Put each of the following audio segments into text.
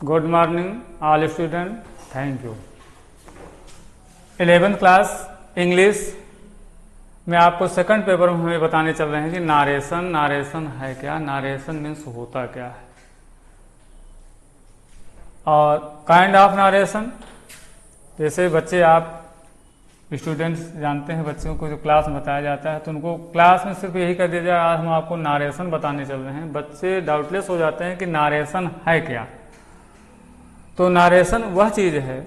Good morning all student, thank you. 11th class English में आपको second paper में हमें बताने चल रहे हैं कि नारेशन है क्या, नारेशन मीन्स होता क्या है, और काइंड ऑफ नारेशन। जैसे बच्चे आप स्टूडेंट्स जानते हैं, बच्चों को जो क्लास में बताया जाता है तो उनको क्लास में सिर्फ यही कर दिया जाए आज हम आपको नारेशन बताने चल रहे हैं। बच्चे डाउटलेस हो जाते हैं कि नारेशन है क्या। तो नारेशन वह चीज़ है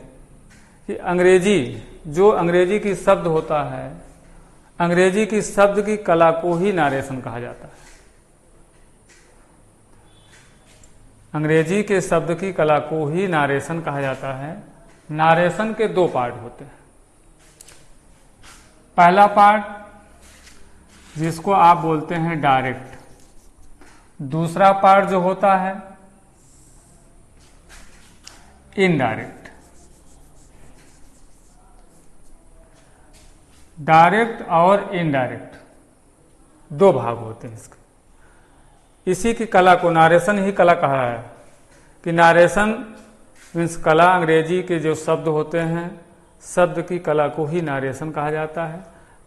कि अंग्रेजी की शब्द होता है, अंग्रेजी की शब्द की कला को ही नारेशन कहा जाता है। अंग्रेजी के शब्द की कला को ही नारेशन कहा जाता है। नारेशन के दो पार्ट होते हैं। पहला पार्ट जिसको आप बोलते हैं डायरेक्ट, दूसरा पार्ट जो होता है इनडायरेक्ट। डायरेक्ट और इनडायरेक्ट दो भाग होते हैं इसके। इसी की कला को नारेशन ही कला कहा है कि नारेशन मीन्स कला, अंग्रेजी के जो शब्द होते हैं शब्द की कला को ही नारेशन कहा जाता है।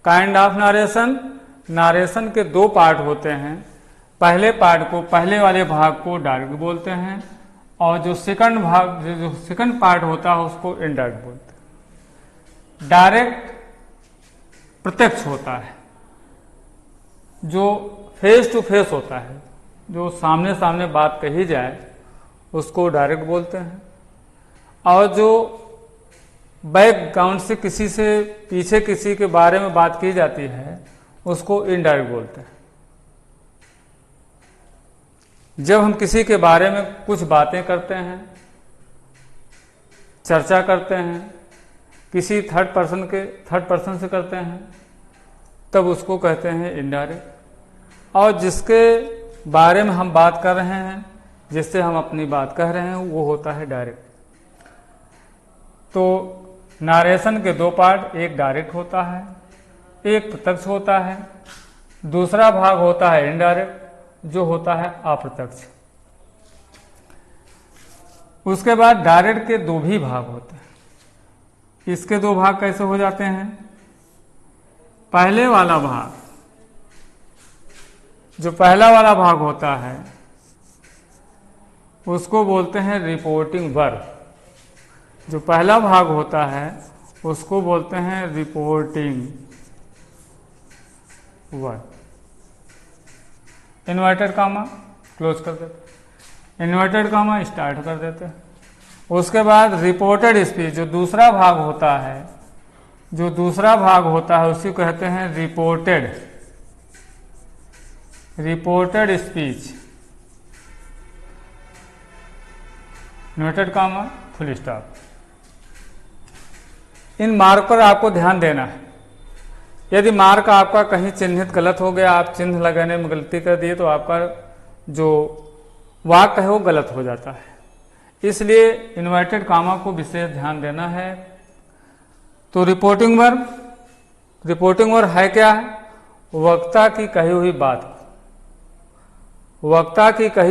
काइंड ऑफ नारेशन के दो पार्ट होते हैं। पहले पार्ट को, पहले वाले भाग को डायरेक्ट बोलते हैं, और जो सेकंड पार्ट होता है उसको इनडायरेक्ट बोलते हैं। डायरेक्ट प्रत्यक्ष होता है, जो फेस टू फेस होता है, जो सामने सामने बात कही जाए उसको डायरेक्ट बोलते हैं, और जो बैकग्राउंड से किसी से पीछे किसी के बारे में बात की जाती है उसको इनडायरेक्ट बोलते हैं। जब हम किसी के बारे में कुछ बातें करते हैं, चर्चा करते हैं, किसी थर्ड पर्सन से करते हैं, तब उसको कहते हैं इनडायरेक्ट। और जिसके बारे में हम बात कर रहे हैं, जिससे हम अपनी बात कह रहे हैं, वो होता है डायरेक्ट। तो नारेशन के दो पार्ट, एक डायरेक्ट होता है, एक प्रत्यक्ष होता है, दूसरा भाग होता है इनडायरेक्ट जो होता है अप्रत्यक्ष। उसके बाद डायरेक्ट के दो भी भाग होते हैं। इसके दो भाग कैसे हो जाते हैं? पहले वाला भाग, जो पहला वाला भाग होता है उसको बोलते हैं रिपोर्टिंग वर्ब। जो पहला भाग होता है उसको बोलते हैं reporting verb. Inverted comma close कर देते, इन्वर्टेड कामा स्टार्ट कर देते हैं। उसके बाद रिपोर्टेड स्पीच, जो दूसरा भाग होता है उसी कहते हैं reported speech. Inverted comma full stop. इन मार्क पर आपको ध्यान देना है। यदि मार्क आपका कहीं चिन्हित गलत हो गया, आप चिन्ह लगाने में गलती कर दिए, तो आपका जो वाक्य है वो गलत हो जाता है। इसलिए इन्वर्टेड कामा को विशेष ध्यान देना है। तो रिपोर्टिंग वर्ब है क्या है? वक्ता की कही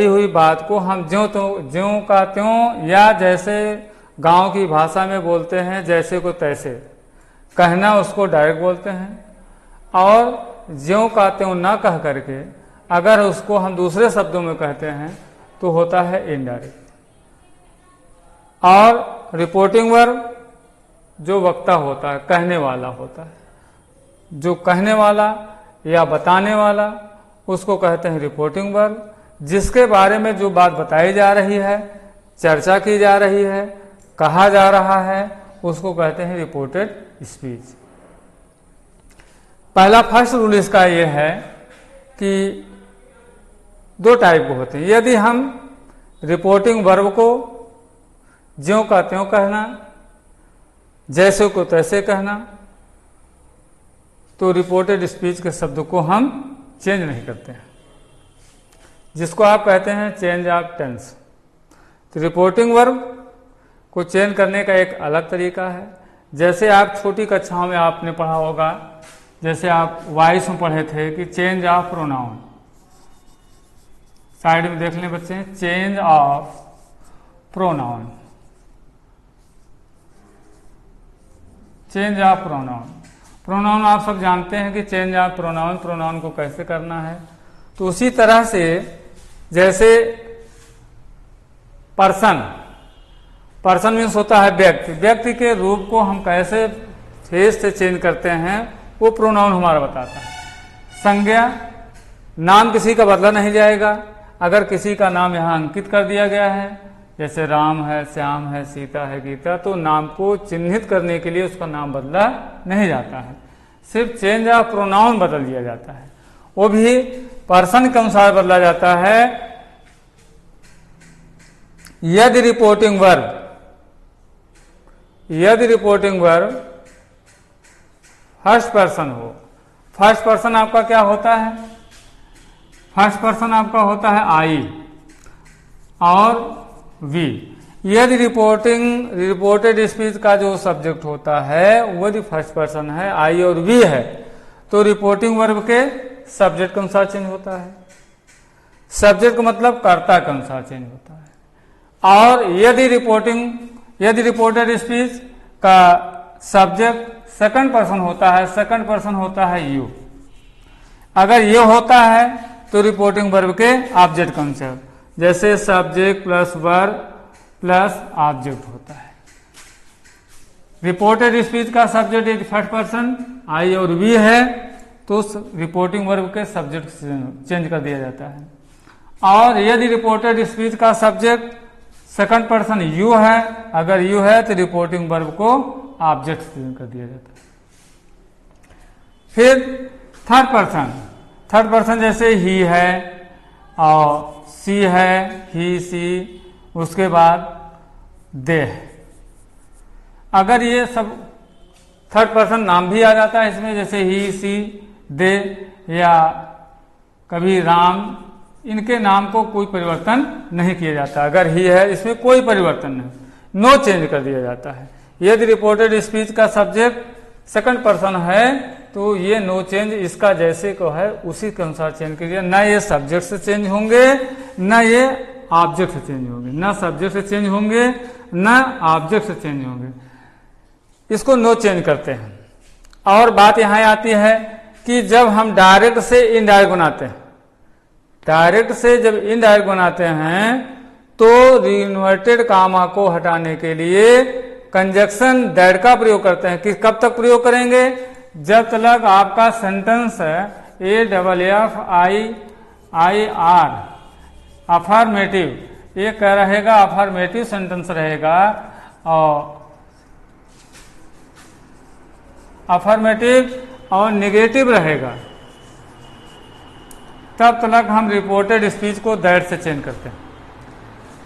हुई बात को हम ज्यों का त्यों, या जैसे गांव की भाषा में बोलते हैं जैसे को तैसे कहना, उसको डायरेक्ट बोलते हैं। और ज्यों का त्यों ना कह करके अगर उसको हम दूसरे शब्दों में कहते हैं तो होता है इनडायरेक्ट। और रिपोर्टिंग वर्ब जो वक्ता होता है, कहने वाला होता है, जो कहने वाला या बताने वाला, उसको कहते हैं रिपोर्टिंग वर्ब। जिसके बारे में जो बात बताई जा रही है, चर्चा की जा रही है, कहा जा रहा है, उसको कहते हैं रिपोर्टेड स्पीच। पहला फर्स्ट रूल इसका यह है कि दो टाइप के होते हैं। यदि हम रिपोर्टिंग वर्ब को ज्यों का त्यों कहना, जैसे को तैसे कहना, तो रिपोर्टेड स्पीच के शब्द को हम चेंज नहीं करते हैं, जिसको आप कहते हैं चेंज ऑफ टेंस। तो रिपोर्टिंग वर्ब को चेंज करने का एक अलग तरीका है। जैसे आप छोटी कक्षाओं में आपने पढ़ा होगा, जैसे आप वॉइस में पढ़े थे कि चेंज ऑफ प्रोनाउन, साइड में देख लें बच्चे, change of pronoun, change of pronoun. Pronoun आप सब जानते हैं कि चेंज ऑफ प्रोनाउन, प्रोनाउन को कैसे करना है। तो उसी तरह से जैसे पर्सन, पर्सन मीन्स होता है व्यक्ति, व्यक्ति के रूप को हम कैसे फेस से चेंज करते हैं वो प्रोनाउन हमारा बताता है। संज्ञा, नाम किसी का बदला नहीं जाएगा। अगर किसी का नाम यहाँ अंकित कर दिया गया है, जैसे राम है, श्याम है, सीता है, गीता, तो नाम को चिन्हित करने के लिए उसका नाम बदला नहीं जाता है, सिर्फ चेंज ऑफ प्रोनाउन बदल दिया जाता है। वो भी पर्सन के अनुसार बदला जाता है यदि रिपोर्टिंग वर्ब, यदि रिपोर्टिंग वर्ब फर्स्ट पर्सन हो। फर्स्ट पर्सन आपका क्या होता है? फर्स्ट पर्सन आपका होता है आई और वी। यदि रिपोर्टेड स्पीच का जो सब्जेक्ट होता है वो यदि फर्स्ट पर्सन है, आई और वी है, तो रिपोर्टिंग वर्ब के सब्जेक्ट के अनुसार चेंज होता है। सब्जेक्ट का मतलब कर्ता के अनुसार चेंज होता है। और यदि रिपोर्टेड स्पीच का सब्जेक्ट सेकंड पर्सन होता है, सेकंड पर्सन होता है यू। अगर ये होता है तो रिपोर्टिंग वर्ब के ऑब्जेक्ट के अनुसार, जैसे subject plus verb plus object होता है। रिपोर्टेड स्पीच का सब्जेक्ट यदि फर्स्ट पर्सन आई और वी है तो रिपोर्टिंग वर्ब के सब्जेक्ट चेंज कर दिया जाता है। और यदि रिपोर्टेड स्पीच का सब्जेक्ट सेकंड पर्सन यू है, अगर यू है तो रिपोर्टिंग वर्ब को ऑब्जेक्ट चेंज कर दिया जाता है। फिर थर्ड पर्सन जैसे ही है और सी है, ही सी, उसके बाद दे है। अगर ये सब थर्ड पर्सन नाम भी आ जाता है इसमें, जैसे ही, सी, दे या कभी राम, इनके नाम को कोई परिवर्तन नहीं किया जाता। अगर ही है इसमें कोई परिवर्तन नहीं, नो चेंज कर दिया जाता है। यदि रिपोर्टेड स्पीच का सब्जेक्ट सेकंड पर्सन है तो ये नो चेंज इसका जैसे को है उसी के अनुसार चेंज कीजिए। न ये सब्जेक्ट से चेंज होंगे, न ये ऑब्जेक्ट से चेंज होंगे, न सब्जेक्ट से चेंज होंगे, न ऑब्जेक्ट से चेंज होंगे। इसको नो चेंज करते हैं। और बात यहाँ आती है कि जब हम डायरेक्ट से इनडायरेक्ट बनाते हैं, डायरेक्ट से जब इनडायरेक्ट बनाते हैं तो इन्वर्टेड कामा को हटाने के लिए कंजक्शन दैट का प्रयोग करते हैं। कि कब तक प्रयोग करेंगे? जब तक आपका सेंटेंस AFFIR अफर्मेटिव ये क्या रहेगा? अफर्मेटिव सेंटेंस रहेगा और अफर्मेटिव और नेगेटिव रहेगा, तब तक हम रिपोर्टेड स्पीच को दैट से चेंज करते हैं।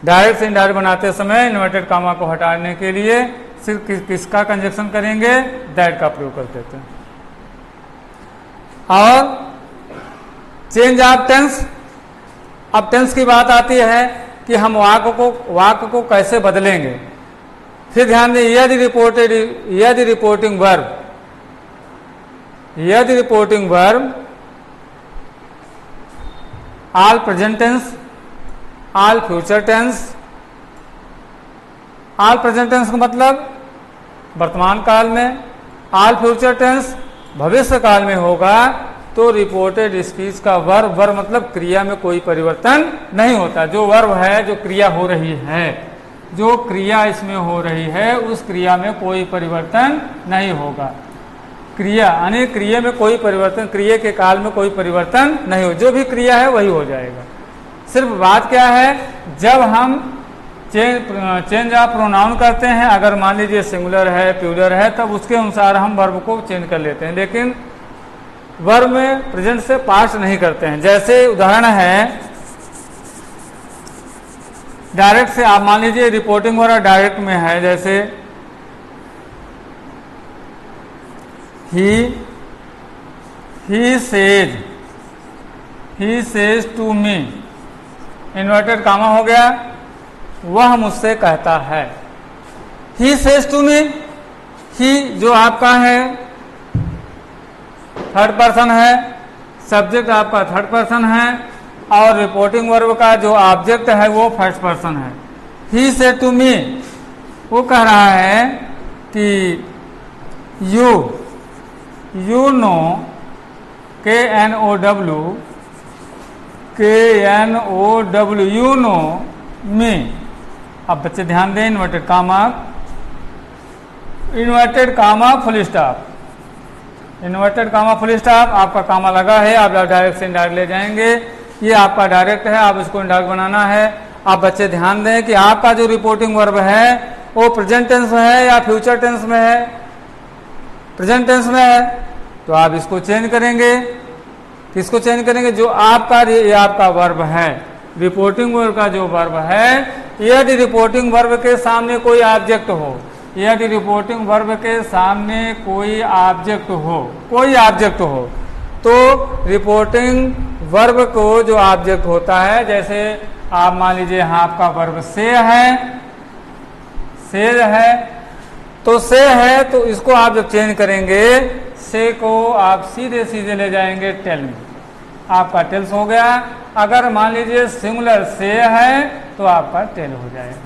डायरेक्ट से इनडायरेक्ट बनाते समय इन्वर्टेड कामा को हटाने के लिए सिर्फ किसका कंजक्शन करेंगे? दैट का प्रयोग कर देते हैं। और चेंज ऑफ टेंस, अब टेंस की बात आती है कि हम वाक्य को कैसे बदलेंगे। फिर ध्यान दें, यदि reporting verb all present tense, all future tense. All present tense का मतलब वर्तमान काल में, ऑल फ्यूचर टेंस भविष्य काल में होगा तो रिपोर्टेड स्पीच का वर्ब मतलब क्रिया में कोई परिवर्तन नहीं होता। जो वर्ब है, जो क्रिया हो रही है, जो क्रिया इसमें हो रही है उस क्रिया में कोई परिवर्तन नहीं होगा। क्रिया यानी क्रिया में कोई परिवर्तन, क्रिया के काल में कोई परिवर्तन नहीं हो, जो भी क्रिया है वही हो जाएगा। सिर्फ बात क्या है, जब हम चेंज ऑफ प्रोनाउन करते हैं, अगर मान लीजिए सिंगुलर है, प्लूरल है, तब उसके अनुसार हम वर्ब को चेंज कर लेते हैं, लेकिन वर्ब में प्रेजेंट से पास्ट नहीं करते हैं। जैसे उदाहरण है डायरेक्ट से, आप मान लीजिए रिपोर्टिंग वर्ब डायरेक्ट में है, जैसे he says to me, inverted comma हो गया, वह मुझसे कहता है। ही सेज टू मी, ही जो आपका है थर्ड पर्सन है, सब्जेक्ट आपका थर्ड पर्सन है और रिपोर्टिंग वर्ब का जो ऑब्जेक्ट है वो फर्स्ट पर्सन है। ही सेड टू मी, वो कह रहा है कि you know KNOW you know me. अब बच्चे ध्यान दें, inverted comma full stop, inverted comma full stop, आपका कामा लगा है, आप डायरेक्ट से इनडायरेक्ट ले जाएंगे। ये आपका डायरेक्ट है, आप इसको इनडायरेक्ट बनाना है। आप बच्चे ध्यान दें कि आपका जो रिपोर्टिंग वर्ब है वो प्रेजेंट टेंस में है या फ्यूचर टेंस में है। प्रेजेंट टेंस में है तो आप इसको चेंज करेंगे। किसको चेंज करेंगे? जो आपका ये आपका वर्ब है, रिपोर्टिंग वर्ब का जो वर्ब है, यदि रिपोर्टिंग वर्ब के सामने कोई ऑब्जेक्ट हो, यदि रिपोर्टिंग वर्ब के सामने कोई ऑब्जेक्ट हो, तो रिपोर्टिंग वर्ब को जो ऑब्जेक्ट होता है, जैसे आप मान लीजिए यहाँ आपका वर्ब से है, तो इसको आप जब चेंज करेंगे, से को आप सीधे सीधे ले जाएंगे टेल में, आपका टेल्स हो गया। अगर मान लीजिए सिंगुलर से है तो आपका टेल हो जाएगा।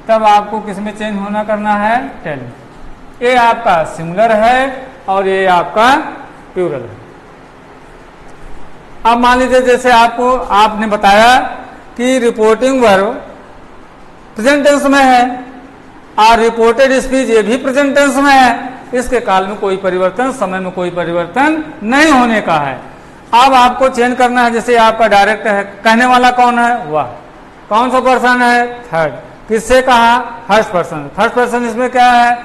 तब आपको किस में चेंज होना करना है? टेल में। ये आपका सिंगुलर है और ये आपका प्लूरल है। अब मान लीजिए जैसे आपने बताया कि रिपोर्टिंग वर्ब प्रेजेंट टेंस में है और रिपोर्टेड स्पीच ये भी प्रेजेंट टेंस में है। इसके काल में कोई परिवर्तन, समय में कोई परिवर्तन नहीं होने का है। अब आपको चेंज करना है। जैसे आपका डायरेक्ट है, कहने वाला कौन है? वह। कौन सा पर्सन है? थर्ड। किससे कहा? First person. फर्स्ट पर्सन इसमें क्या है?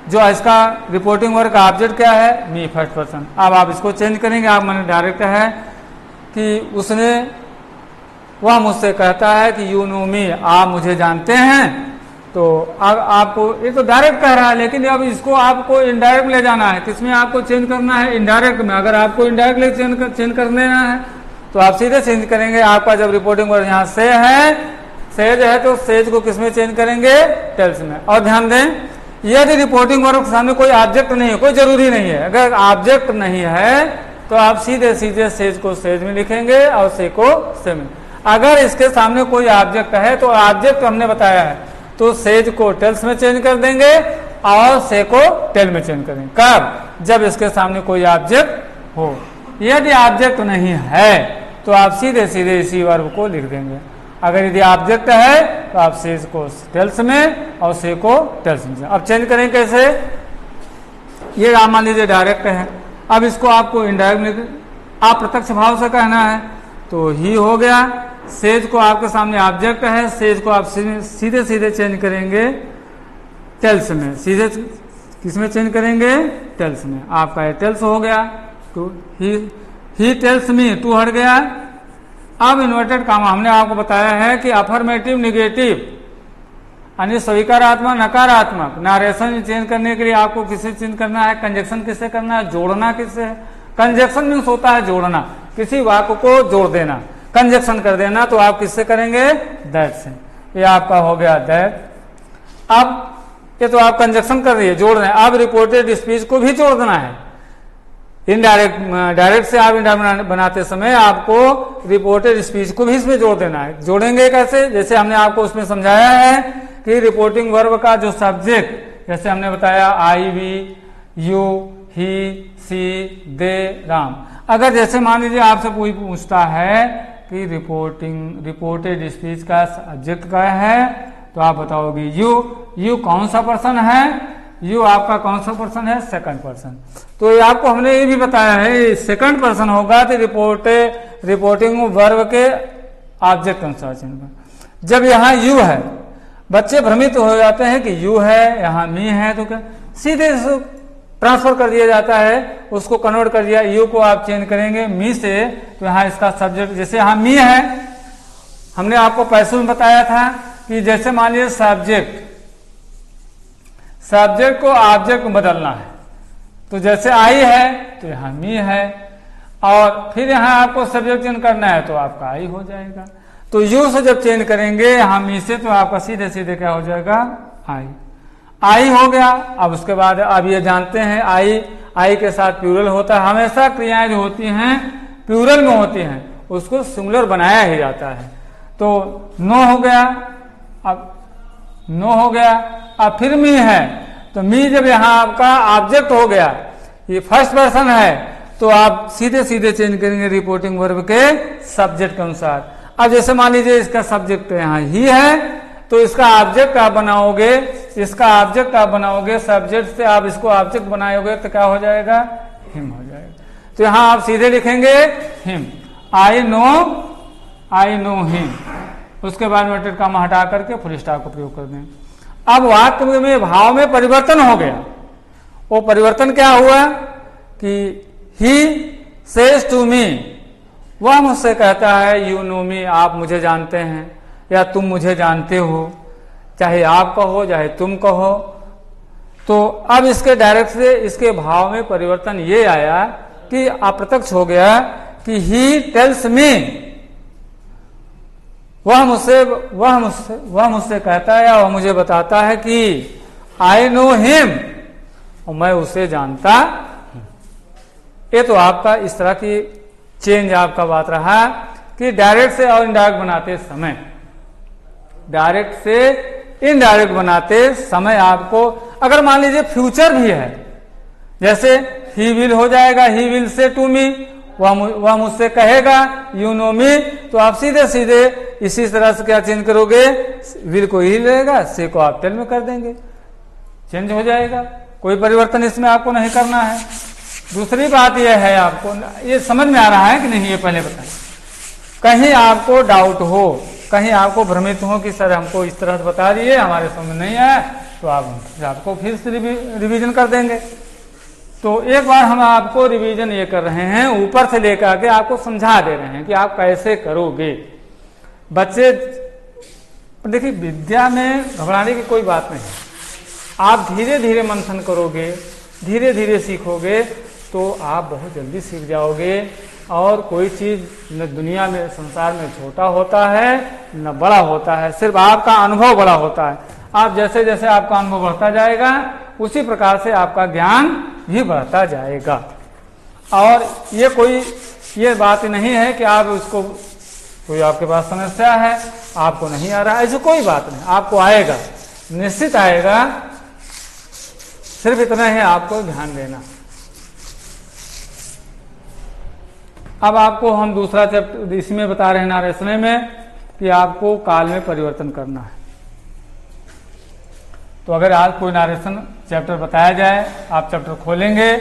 जो इसका रिपोर्टिंग वर्ब का ऑब्जेक्ट क्या है? मी, फर्स्ट पर्सन। अब आप इसको चेंज करेंगे। आप मैंने डायरेक्ट है कि वह मुझसे कहता है कि यू नो मी, आप मुझे जानते हैं। तो अब आपको ये तो डायरेक्ट कह रहा है, लेकिन अब इसको आपको इनडायरेक्ट ले जाना है। किसमें आपको चेंज करना है? इनडायरेक्ट में। अगर आपको इनडायरेक्ट चेंज कर देना है तो आप सीधे चेंज करेंगे। आपका जब रिपोर्टिंग वर्ब यहाँ सेज है तो सेज को किसमें चेंज करेंगे? टेल्स में। और ध्यान दें, यदि रिपोर्टिंग वर्ब के सामने कोई ऑब्जेक्ट नहीं है, कोई जरूरी नहीं है, अगर ऑब्जेक्ट नहीं है तो आप सीधे सीधे सेज को सेज में लिखेंगे और से को से में। अगर इसके सामने कोई ऑब्जेक्ट है तो ऑब्जेक्ट हमने बताया है, तो सेज को टेल्स में चेंज कर देंगे और से को टेल में चेंज करेंगे। कब? जब इसके सामने कोई ऑब्जेक्ट हो। यदि ऑब्जेक्ट नहीं है तो आप सीधे सीधे इसी वर्ब को लिख देंगे। अगर यदि ऑब्जेक्ट है तो आप सेज को टेल्स में और से को टेल्स में। अब चेंज करें कैसे? ये आप मान लीजिए डायरेक्ट है, अब इसको आपको इनडायरेक्ट, आप प्रत्यक्ष भाव से कहना है तो ही हो गया। सेज को आपके सामने ऑब्जेक्ट है, सेज को आप सीधे सीधे चेंज करेंगे टेल्स में। सीधे किसमें चेंज करेंगे? टेल्स में। आपका टेल्स हो गया। तो ही टेल्स मी, टू हट गया। अब इन्वर्टेड कामा हमने आपको बताया है कि अफर्मेटिव, निगेटिव यानी स्वीकारात्मक, नकारात्मक नारेशन चेंज करने के लिए आपको किससे चेंज करना है? कंजक्शन किससे करना है? जोड़ना किससे है? कंजक्शन मीन्स होता है जोड़ना, किसी वाक्य को जोड़ देना, कंजक्शन कर देना। तो आप किससे करेंगे? दैट से। ये आपका हो गया दैट। अब ये तो आप कंजक्शन कर रही है, जोड़ रहे हैं। अब रिपोर्टेड स्पीच को भी जोड़ देना है। डायरेक्ट से आप इनडायरेक्ट बनाते समय आपको रिपोर्टेड स्पीच को भी इसमें जोड़ देना है। जोड़ेंगे कैसे? जैसे हमने आपको उसमें समझाया है कि रिपोर्टिंग वर्ब का जो सब्जेक्ट, जैसे हमने बताया आई, वी, यू, ही, सी, दे, राम। अगर जैसे मान लीजिए आपसे कोई पूछता है कि रिपोर्टेड स्पीच का सब्जेक्ट क्या है, तो आप बताओगे यू कौन सा पर्सन है? यू आपका कौन सा पर्सन है? Second person. तो ये आपको हमने ये भी बताया है, सेकंड पर्सन होगा तो रिपोर्टिंग वर्ब के ऑब्जेक्ट अनुसार। जब यहाँ यू है, बच्चे भ्रमित हो जाते हैं कि यू है, यहाँ मी है, तो क्या सीधे ट्रांसफर कर दिया जाता है, उसको कन्वर्ट कर दिया। यू को आप चेंज करेंगे मी से, तो यहाँ इसका सब्जेक्ट, जैसे यहाँ मी है, हमने आपको पैसों में बताया था कि जैसे मान लीजिए सब्जेक्ट को ऑब्जेक्ट में बदलना है, तो जैसे आई है तो यहाँ मी है, और फिर यहाँ आपको सब्जेक्ट चेंज करना है तो आपका आई हो जाएगा। तो यू से जब चेंज करेंगे यहाँ मी से, तो आपका सीधे सीधे क्या हो जाएगा? आई हो गया। अब उसके बाद अब ये जानते हैं आई के साथ प्लूरल होता है। हमेशा क्रियाएं जो होती हैं प्लूरल में होती हैं, उसको सिंगुलर बनाया ही जाता है। तो नो हो गया। अब नो हो गया। अब फिर मी है, तो मी जब यहाँ आपका ऑब्जेक्ट हो गया, ये फर्स्ट पर्सन है, तो आप सीधे सीधे चेंज करेंगे रिपोर्टिंग वर्ब के सब्जेक्ट के अनुसार। अब जैसे मान लीजिए इसका सब्जेक्ट यहाँ ही है, तो इसका ऑब्जेक्ट आप बनाओगे, इसका ऑब्जेक्ट आप बनाओगे, सब्जेक्ट से आप इसको ऑब्जेक्ट बनाओगे तो क्या हो जाएगा, हिम हो जाएगा। तो यहाँ आप सीधे लिखेंगे हिम, आई नो हिम, उसके बाद इन्वर्टेड कॉमा हटा करके फुल स्टॉप का प्रयोग कर दें। अब वाक्य में भाव में परिवर्तन हो गया। वो परिवर्तन क्या हुआ कि ही सेज टू मी, वह मुझसे कहता है, यू नो मी, आप मुझे जानते हैं, या तुम मुझे जानते हो, चाहे आप कहो चाहे तुम कहो। तो अब इसके डायरेक्ट से इसके भाव में परिवर्तन ये आया कि अप्रत्यक्ष हो गया कि ही टेल्स मी, वह मुझसे कहता है या वह मुझे बताता है कि आई नो हिम, और मैं उसे जानता हूं। ये तो आपका इस तरह की चेंज आपका बात रहा कि डायरेक्ट से और इनडायरेक्ट बनाते समय, डायरेक्ट से इनडायरेक्ट बनाते समय आपको, अगर मान लीजिए फ्यूचर भी है, जैसे ही विल हो जाएगा, he will say to me, वह मुझसे कहेगा, यू नो मी, तो आप सीधे सीधे इसी तरह से क्या चेंज करोगे, विल को ही रहेगा, से को आप टेल में कर देंगे, चेंज हो जाएगा। कोई परिवर्तन इसमें आपको नहीं करना है। दूसरी बात यह है, आपको ये समझ में आ रहा है कि नहीं, ये पहले बताएं। कहीं आपको डाउट हो, कहीं आपको भ्रमित हो कि सर हमको इस तरह से बता दिए, हमारे समझ नहीं आया, तो आप आपको फिर से रिवीजन कर देंगे। तो एक बार हम आपको रिवीजन ये कर रहे हैं, ऊपर से लेकर आके आपको समझा दे रहे हैं कि आप कैसे करोगे। बच्चे देखिए, विद्या में घबराने की कोई बात नहीं, आप धीरे धीरे मंथन करोगे, धीरे धीरे सीखोगे, तो आप बहुत जल्दी सीख जाओगे। और कोई चीज न दुनिया में, संसार में छोटा होता है न बड़ा होता है, सिर्फ आपका अनुभव बड़ा होता है। आप जैसे जैसे आपका अनुभव बढ़ता जाएगा, उसी प्रकार से आपका ज्ञान भी बढ़ता जाएगा। और ये बात नहीं है कि आप उसको, कोई आपके पास समस्या है, आपको नहीं आ रहा, ऐसी कोई बात नहीं, आपको आएगा, निश्चित आएगा। सिर्फ इतना ही आपको ध्यान देना। अब आपको हम दूसरा चैप्टर इसमें बता रहे हैं, नारेशन में, कि आपको काल में परिवर्तन करना है। तो अगर आज कोई नारेशन चैप्टर बताया जाए, आप चैप्टर खोलेंगे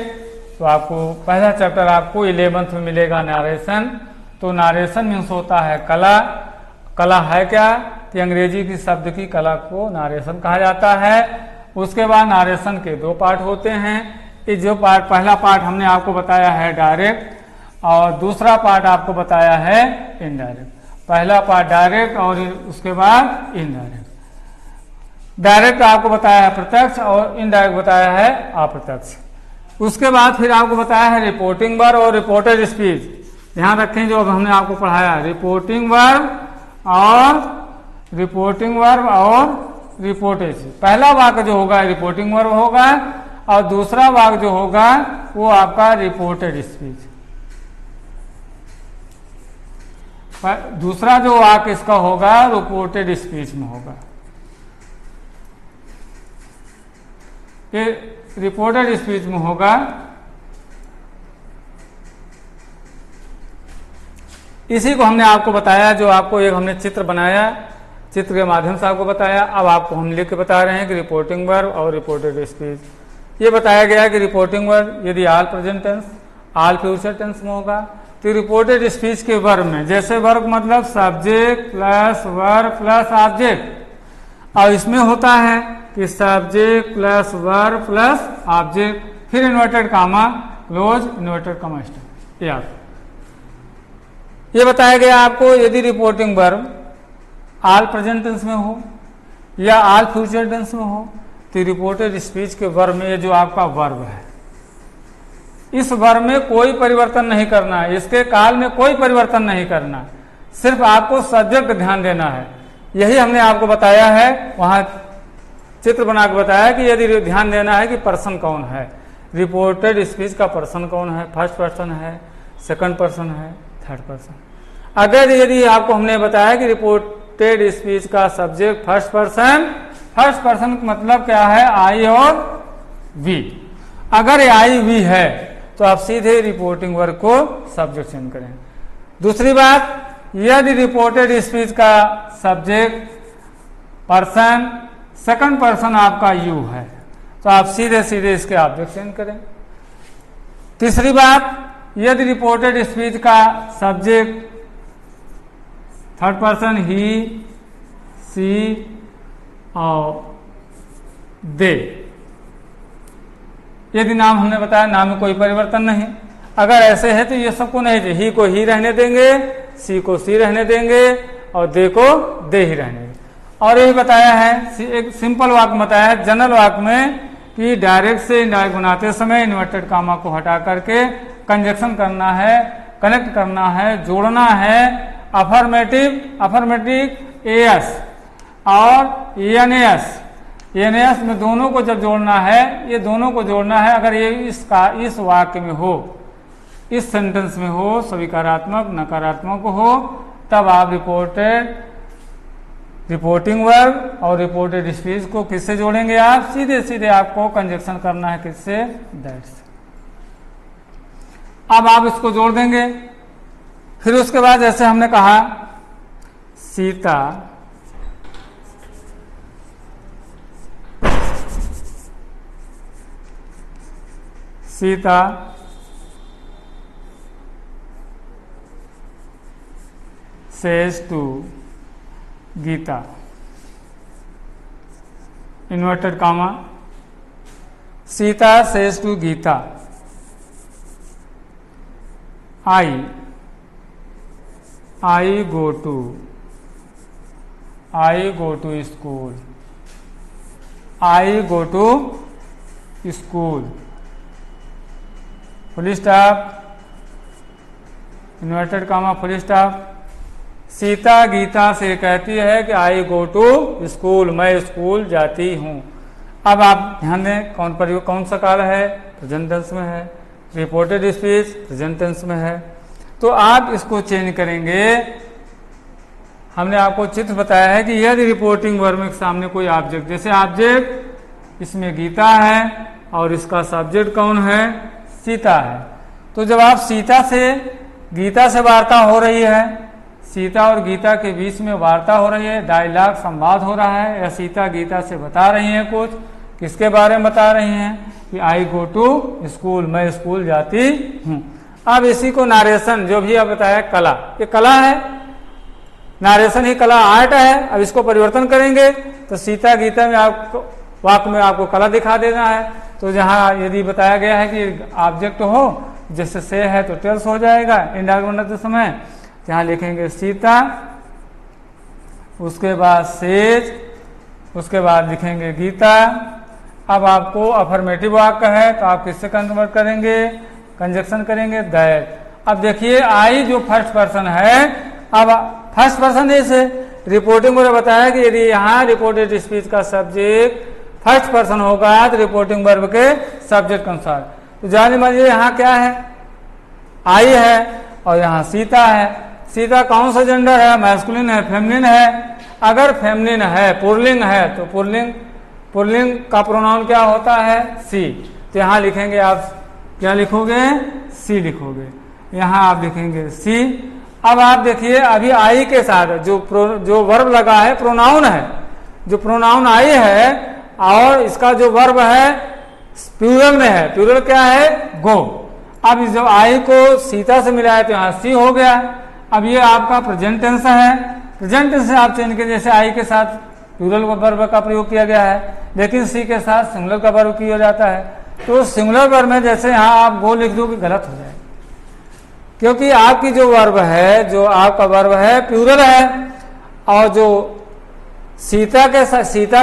तो आपको पहला चैप्टर आपको 11th में मिलेगा, नारेशन। तो नारेशन मीन्स होता है कला। कला है क्या कि अंग्रेजी की शब्द की कला को नारेशन कहा जाता है। उसके बाद नारेशन के 2 पार्ट होते हैं। ये जो पार्ट, पहला पार्ट हमने आपको बताया है डायरेक्ट, और दूसरा पार्ट आपको बताया है इनडायरेक्ट। पहला पार्ट डायरेक्ट और उसके बाद इनडायरेक्ट। डायरेक्ट आपको बताया है प्रत्यक्ष और इनडायरेक्ट बताया है अप्रत्यक्ष। उसके बाद फिर आपको बताया है रिपोर्टिंग वर्ब और रिपोर्टेड स्पीच। ध्यान रखें जो अब हमने आपको पढ़ाया, रिपोर्टिंग वर्ब और रिपोर्टेड स्पीच। पहला वाक्य जो होगा रिपोर्टिंग वर्ब होगा, और दूसरा वाक्य जो होगा वो आपका रिपोर्टेड स्पीच। दूसरा जो वाक्य इसका होगा रिपोर्टेड स्पीच में होगा। ये रिपोर्टेड स्पीच में होगा। इसी को हमने आपको बताया, जो आपको एक हमने चित्र बनाया, चित्र के माध्यम से आपको बताया। अब आपको हम लिख के बता रहे हैं कि रिपोर्टिंग वर्ब और रिपोर्टेड स्पीच। ये बताया गया कि रिपोर्टिंग वर्ब यदि all present tense, all future tense में होगा, तो रिपोर्टेड स्पीच के वर्ब में, जैसे वर्ब मतलब subject plus verb plus object, और इसमें होता है कि subject plus verb plus object, फिर inverted comma close inverted comma stop. ये बताया गया आपको यदि reporting verb all present tense में हो या ऑल फ्यूचर टेंस में हो, तो रिपोर्टेड स्पीच के वर्ब में ये जो आपका वर्ब है, इस वर्ब में कोई परिवर्तन नहीं करना है, इसके काल में कोई परिवर्तन नहीं करना है, सिर्फ आपको सब्जेक्ट ध्यान देना है। यही हमने आपको बताया है, वहां चित्र बना के बताया कि यदि ध्यान देना है कि पर्सन कौन है, रिपोर्टेड स्पीच का पर्सन कौन है, फर्स्ट पर्सन है, सेकंड पर्सन है, थर्ड पर्सन। अगर यदि आपको हमने बताया कि रिपोर्टेड स्पीच का subject first person first person मतलब क्या है, आई और वी। अगर आई वी है तो आप सीधे रिपोर्टिंग वर्ब को सब्जेक्ट चेंज करें। दूसरी बात, यदि रिपोर्टेड स्पीच का सब्जेक्ट पर्सन सेकंड पर्सन आपका यू है तो आप सीधे सीधे इसके ऑब्जेक्ट चेंज करें। तीसरी बात, यदि रिपोर्टेड स्पीच का सब्जेक्ट थर्ड पर्सन ही, सी और दे, यदि नाम हमने बताया नाम में कोई परिवर्तन नहीं, अगर ऐसे है तो ये सबको नहीं चाहिए, ही को ही रहने देंगे, सी को सी रहने देंगे और दे को दे ही रहने देंगे। और यही बताया है, एक सिंपल वाक्य बताया है जनरल वाक्य में कि डायरेक्ट से इनडायरेक्ट बनाते समय इन्वर्टेड कामा को हटा करके कंजक्शन करना है, कनेक्ट करना है, जोड़ना है अफर्मेटिव एएस और एएनएस। एएनएस में दोनों को जब जोड़ना है, ये दोनों को जोड़ना है, अगर ये इस वाक्य में हो, इस सेंटेंस में हो, स्वीकारात्मक नकारात्मक हो, तब आप रिपोर्टिंग वर्ब और रिपोर्टेड स्पीच को किससे जोड़ेंगे, आप सीधे सीधे आपको कंजक्शन करना है, किससे, दैट से। अब आप इसको जोड़ देंगे। फिर उसके बाद जैसे हमने कहा Sita says to Gita, inverted comma, Sita says to Gita, I go to school, I go to school, full stop, inverted comma, full stop. Sita Gita से कहती है कि आई गो टू स्कूल, मैं स्कूल जाती हूँ। अब आप ध्यान दें कौन सा काल है, प्रेजेंट टेंस में है, रिपोर्टेड स्पीच प्रेजेंट टेंस में है, तो आप इसको चेंज करेंगे। हमने आपको चित्र बताया है कि यदि रिपोर्टिंग वर्ब के सामने कोई ऑब्जेक्ट, जैसे ऑब्जेक्ट इसमें गीता है और इसका सब्जेक्ट कौन है, सीता है, तो जब आप गीता से वार्ता हो रही है, सीता और गीता के बीच में वार्ता हो रही है, डायलॉग संवाद हो रहा है, या सीता गीता से बता रही हैं कुछ, किसके बारे में बता रही हैं कि आई गो टू स्कूल, मैं स्कूल जाती हूँ। अब इसी को नारेशन, जो भी आप बताया कला, ये कला है, नारेशन ही कला, आर्ट है। अब इसको परिवर्तन करेंगे तो सीता गीता में आपको वाक्य में आपको कला दिखा देना है। तो जहाँ यदि बताया गया है कि ऑब्जेक्ट हो, जैसे से है तो टेल्स हो जाएगा इंडायरेक्ट बनाते समय, जहाँ लिखेंगे सीता, उसके बाद सेज, उसके बाद लिखेंगे गीता। अब आपको अफर्मेटिव वाक्य है तो आप किससे कन्वर्ट करेंगे, कंजक्शन करेंगे, दैट। अब देखिए आई जो फर्स्ट पर्सन है, अब फर्स्ट पर्सन जैसे रिपोर्टिंग वर्ब बताया कि यदि यहाँ रिपोर्टेड स्पीच का सब्जेक्ट फर्स्ट पर्सन होगा तो रिपोर्टिंग वर्ब के सब्जेक्ट के अनुसार, तो जान लीजिए यहाँ क्या है, आई है और यहाँ सीता है। सीता कौन सा जेंडर है, मैस्कुलिन है, फेमिनिन है। अगर फेमिनिन है, पुल्लिंग है, तो पुल्लिंग का प्रोनाउन क्या होता है, सी। तो यहाँ लिखेंगे आप क्या लिखोगे, सी लिखोगे, यहाँ आप लिखेंगे सी। अब आप देखिए अभी आई के साथ जो वर्ब लगा है प्रोनाउन है, जो प्रोनाउन आई है, और इसका जो वर्ब है प्लूरल में है, प्लूरल क्या है, गो। अब जब आई को सीता से मिला है तो यहाँ सी हो गया। अब ये आपका प्रेजेंट टेंस है, प्रेजेंट टेंस से आप चेंज के, जैसे आई के साथ प्लूरल वर्ब का प्रयोग किया गया है, लेकिन सी के साथ सिंगुलर का वर्ब किया जाता है। तो सिंगुलर वर्ब में जैसे यहाँ आप गो लिख दो कि गलत हो जाए, क्योंकि आपकी जो वर्ब है, जो आपका वर्ब है प्लूरल है, और जो सीता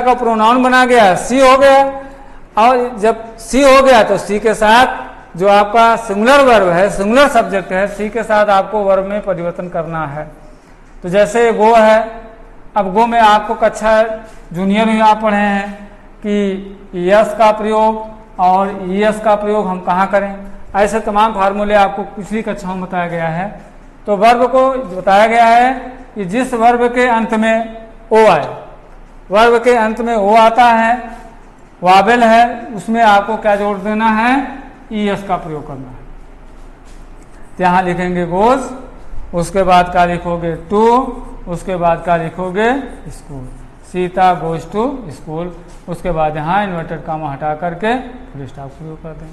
का प्रोनाउन बना गया सी हो गया, और जब सी हो गया तो सी के साथ जो आपका सिंगुलर वर्ब है, सिंगुलर सब्जेक्ट है, सी के साथ आपको वर्ब में परिवर्तन करना है। तो जैसे गो है, अब गो में आपको कक्षा जूनियर में आप पढ़े हैं कि यस का प्रयोग और ईएस का प्रयोग हम कहाँ करें, ऐसे तमाम फार्मूले आपको पिछली कक्षाओं में बताया गया है। तो वर्ब को बताया गया है कि जिस वर्ब के अंत में ओ आए वर्ब के अंत में ओ आता है, वावेल है, उसमें आपको क्या जोड़ देना है, ईएस का प्रयोग करना है। तो यहाँ लिखेंगे गोज, उसके बाद क्या लिखोगे टू, उसके बाद क्या लिखोगे school, Sita goes to school, उसके बाद यहाँ इन्वर्टेड कामा हटा करके फुल स्टॉप प्रयोग कर दें।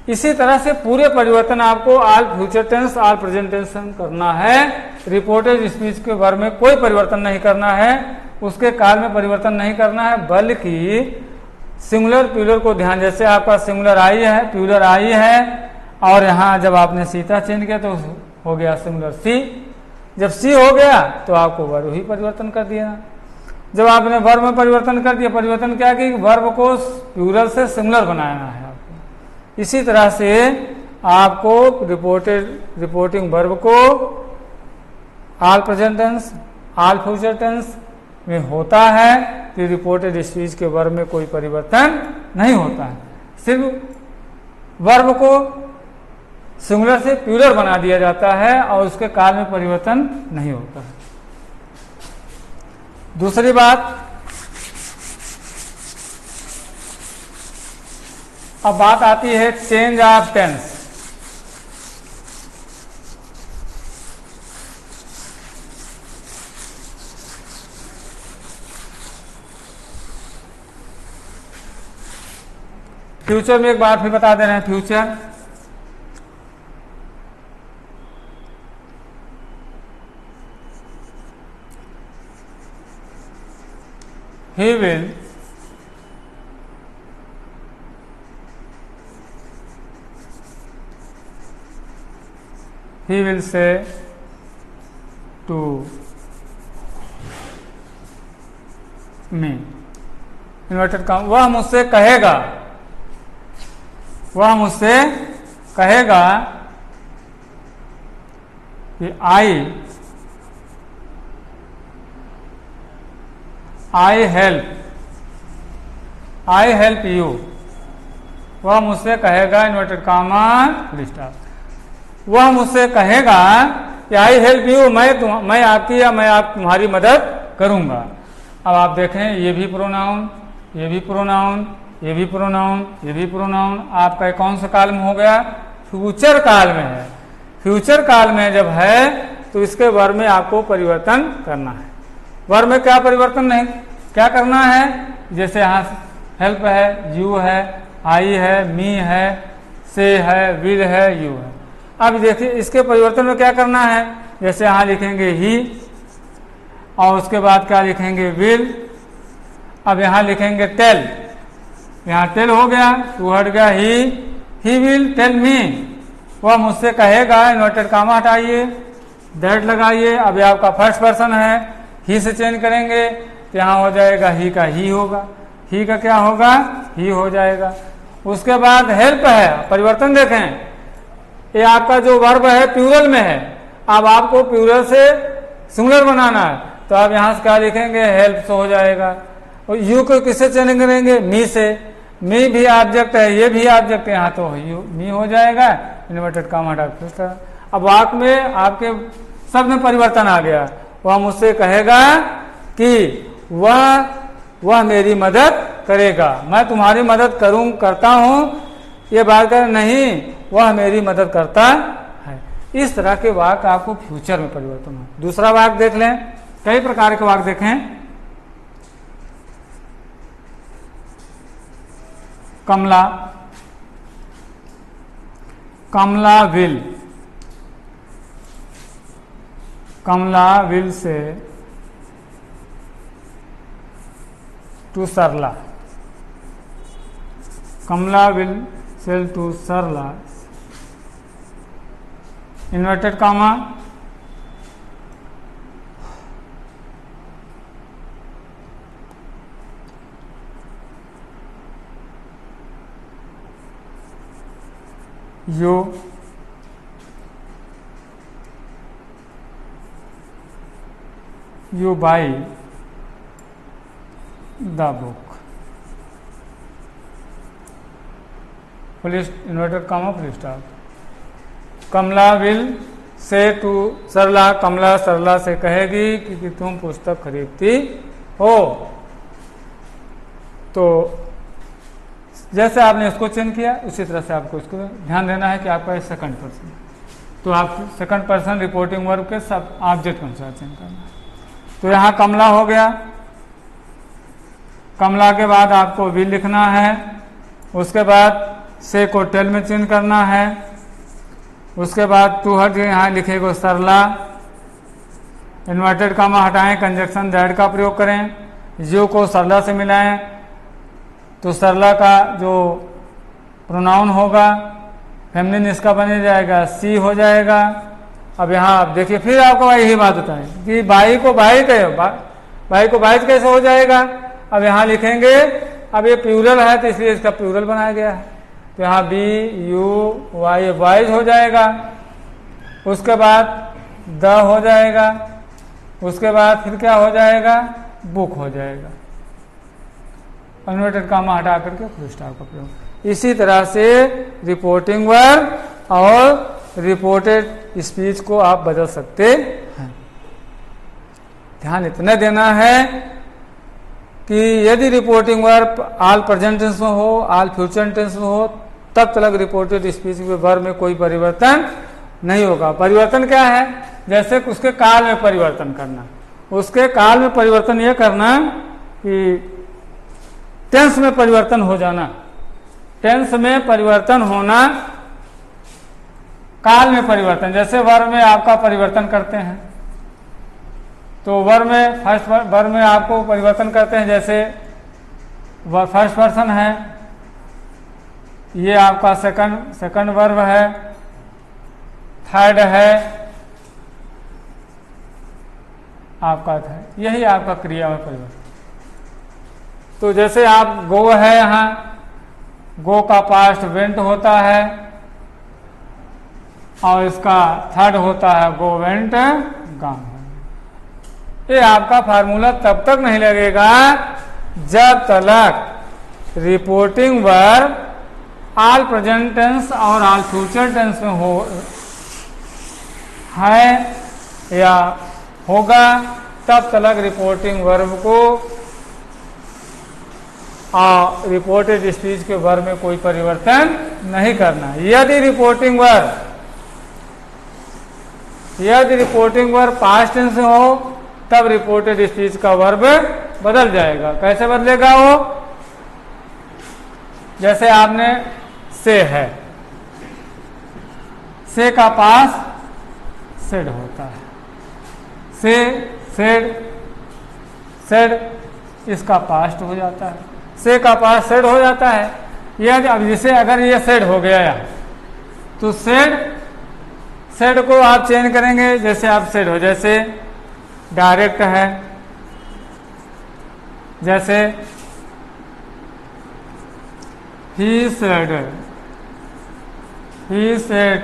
इसी तरह से पूरे परिवर्तन आपको all future tense all present tense करना है। रिपोर्टेड स्पीच के वर्ब में कोई परिवर्तन नहीं करना है, उसके काल में परिवर्तन नहीं करना है, बल्कि सिंगुलर प्लूरल को ध्यान, जैसे आपका सिंगुलर आई है, प्लूरल आई है, और यहाँ जब आपने सीता चेंज किया तो हो गया सिंगुलर सी। जब सी हो गया तो आपको वर्ब ही परिवर्तन कर दिया। जब आपने वर्ब में परिवर्तन कर दिया, परिवर्तन क्या कि वर्ब को प्लूरल से सिंगुलर बनाना है आपको। इसी तरह से आपको रिपोर्टिंग वर्ब को all present tense all future tense में होता है कि रिपोर्टेड स्पीच के वर्ब में कोई परिवर्तन नहीं होता है, सिर्फ वर्ब को सिंगुलर से प्लूरल बना दिया जाता है और उसके काल में परिवर्तन नहीं होता है। दूसरी बात, अब बात आती है चेंज ऑफ टेंस। फ्यूचर में एक बार फिर बता दे रहे हैं, future he will say to me, inverted comma, वह मुझसे कहेगा, वह मुझसे कहेगा कि आई हेल्प यू, वह मुझसे कहेगा इन्वर्टेड कॉमा फुल स्टॉप, वह मुझसे कहेगा कि आई हेल्प यू, मैं आपकी या मैं आप तुम्हारी मदद करूंगा। अब आप देखें ये भी प्रोनाउन, ये भी प्रोनाउन, ये भी प्रोनाउन, ये भी प्रोनाउन, आपका कौन सा काल में हो गया, फ्यूचर काल में है। फ्यूचर काल में जब है तो इसके वर्ब में आपको परिवर्तन करना है। वर्ब में क्या परिवर्तन नहीं, क्या करना है, जैसे यहाँ हेल्प है, यू है, आई है, मी है, से है, विल है, यू है। अब देखिए इसके परिवर्तन में क्या करना है, जैसे यहाँ लिखेंगे ही और उसके बाद क्या लिखेंगे विल, अब यहाँ लिखेंगे टेल, यहाँ टेल हो गया, टू हट गया ही विल टेल मी, वह मुझसे कहेगा, इन्वर्टेड कॉमा हटाइए, दैट लगाइए। अब आपका फर्स्ट पर्सन है, ही से चेंज करेंगे तो यहाँ हो जाएगा ही का ही होगा, ही का क्या होगा, ही हो जाएगा। उसके बाद हेल्प है, परिवर्तन देखें, ये आपका जो वर्ब है प्लूरल में है, अब आपको प्लूरल से सिंगुलर बनाना है, तो आप यहाँ से क्या लिखेंगे, हेल्प से हो जाएगा। और यू को किससे चेंज करेंगे, मी से, मी भी ऑब्जेक्ट है, ये भी ऑब्जेक्ट है, यहाँ तो यू मी हो जाएगा, इन्वर्टेड कॉमा हटा। अब वाक्य में आपके शब्द में परिवर्तन आ गया, वह मुझसे कहेगा कि वह मेरी मदद करेगा, मैं तुम्हारी मदद करता हूँ, ये बात कर नहीं, वह मेरी मदद करता है। इस तरह के वाक्य आपको फ्यूचर में परिवर्तन हो। दूसरा वाक्य देख लें, कई प्रकार के वाक्य देखें, Kamla, Kamla will say to Sarla, Kamla will sell to Sarla, inverted comma, you buy the book, full inverted comma full stop. Kamla will say to Sarla, Kamla Sarla से कहेगी कि तुम पुस्तक खरीदती हो तो जैसे आपने इसको चेंज किया उसी तरह से आपको इसको ध्यान देना है कि आपका सेकंड पर्सन, तो आप सेकंड पर्सन रिपोर्टिंग वर्ब के सब ऑब्जेक्ट के अनुसार चेंज करना है। तो यहाँ कमला हो गया, कमला के बाद आपको भी लिखना है, उसके बाद से को टेल में चेंज करना है, उसके बाद टू हट यहाँ लिखेगा सरला, इन्वर्टेड कामा हटाएं, कंजक्शन दैट का प्रयोग करें, यू को सरला से मिलाएं तो सरला का जो प्रोनाउन होगा फेमिनिन इसका बन जाएगा सी हो जाएगा। अब यहाँ आप देखिए फिर आपको यही बात बताएं कि बाई को बाई कहे, बाई को बाइज कैसे हो जाएगा। अब यहाँ लिखेंगे, अब ये प्लूरल है तो इसलिए इसका प्लूरल बनाया गया है, तो यहाँ बी यू वाई वाइज हो जाएगा। उसके बाद द हो जाएगा, उसके बाद फिर क्या हो जाएगा, बुक हो जाएगा। इन्वर्टेड कामा हटा करके फुल स्टॉप का प्रयोग। इसी तरह से रिपोर्टिंग वर्ब और रिपोर्टेड स्पीच को आप बदल सकते हैं। ध्यान इतना देना है कि यदि रिपोर्टिंग वर्ब आल प्रेजेंट टेंस में हो, आल फ्यूचर टेंस में हो, तब तक रिपोर्टेड स्पीच के वर्ब में कोई परिवर्तन नहीं होगा। परिवर्तन क्या है, जैसे उसके काल में परिवर्तन करना, उसके काल में परिवर्तन यह करना कि टेंस में परिवर्तन हो जाना, टेंस में परिवर्तन होना, काल में परिवर्तन। जैसे वर्ब में आपका परिवर्तन करते हैं तो वर्ब में फर्स्ट वर्ब में आपको परिवर्तन करते हैं, जैसे फर्स्ट पर्सन है, ये आपका सेकंड वर्ब है, थर्ड है आपका था, यही आपका क्रिया में परिवर्तन। तो जैसे आप गो है, यहाँ गो का पास्ट वेंट होता है और इसका थर्ड होता है गो वेंट गॉन। ये आपका फार्मूला तब तक नहीं लगेगा जब तक रिपोर्टिंग वर्ब आल प्रेजेंट टेंस और आल फ्यूचर टेंस में हो है या होगा, तब तक रिपोर्टिंग वर्ब को रिपोर्टेड स्पीच के वर्ब में कोई परिवर्तन नहीं करना। यदि रिपोर्टिंग वर्ब पास्ट टेंस में हो तब रिपोर्टेड स्पीच का वर्ब बदल जाएगा। कैसे बदलेगा वो, जैसे आपने से है, से का पास सेड होता है, से सेड इसका पास्ट हो जाता है, से का पास सेड हो जाता है। यह अब जैसे अगर ये सेड हो गया तो सेड को आप चेंज करेंगे, जैसे आप सेड हो, जैसे डायरेक्ट है, जैसे ही said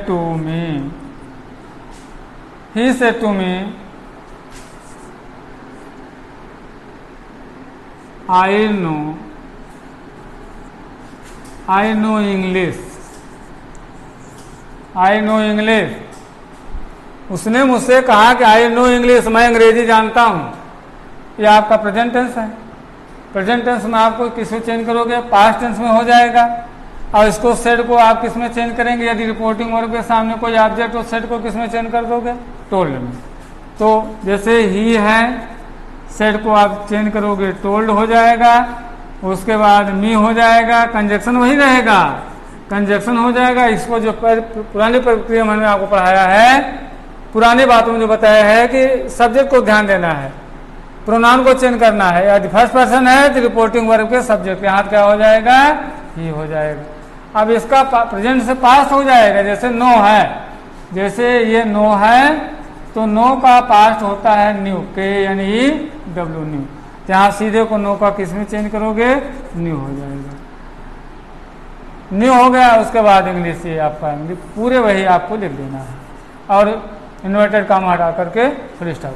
to me I know English। उसने मुझसे कहा कि आई नो इंग्लिश, मैं अंग्रेजी जानता हूं। ये आपका प्रेजेंट टेंस है। प्रेजेंट टेंस में आपको किस में चेंज करोगे, पास्ट टेंस में हो जाएगा। और इसको सेड को आप किस में चेंज करेंगे, यदि रिपोर्टिंग वर्ब के सामने कोई ऑब्जेक्ट हो, सेड को किस में चेंज कर दोगे, टोल्ड में। तो जैसे ही है, सेड को आप चेंज करोगे टोल्ड हो जाएगा। उसके बाद मी हो जाएगा, कंजक्शन वही रहेगा, कंजक्शन हो जाएगा। इसको जो पुरानी प्रक्रिया मैंने आपको पढ़ाया है, पुरानी बातों में जो बताया है कि सब्जेक्ट को ध्यान देना है, प्रोनाउन को चेंज करना है। यदि फर्स्ट पर्सन है तो रिपोर्टिंग वर्ब के सब्जेक्ट के हाथ क्या हो जाएगा, ही हो जाएगा। अब इसका प्रेजेंट से पास्ट हो जाएगा, जैसे नो है, जैसे ये नो है तो नो का पास्ट होता है न्यू, के एन ई डब्ल्यू, न्यू। यहाँ सीधे को नो का किस में चेंज करोगे, न्यू हो जाएगा। न्यू हो गया, उसके बाद इंग्लिश ये आपका इंग्लिश पूरे वही आपको लिख देना है और इन्वर्टेड कामा हटा करके फुल स्टॉप।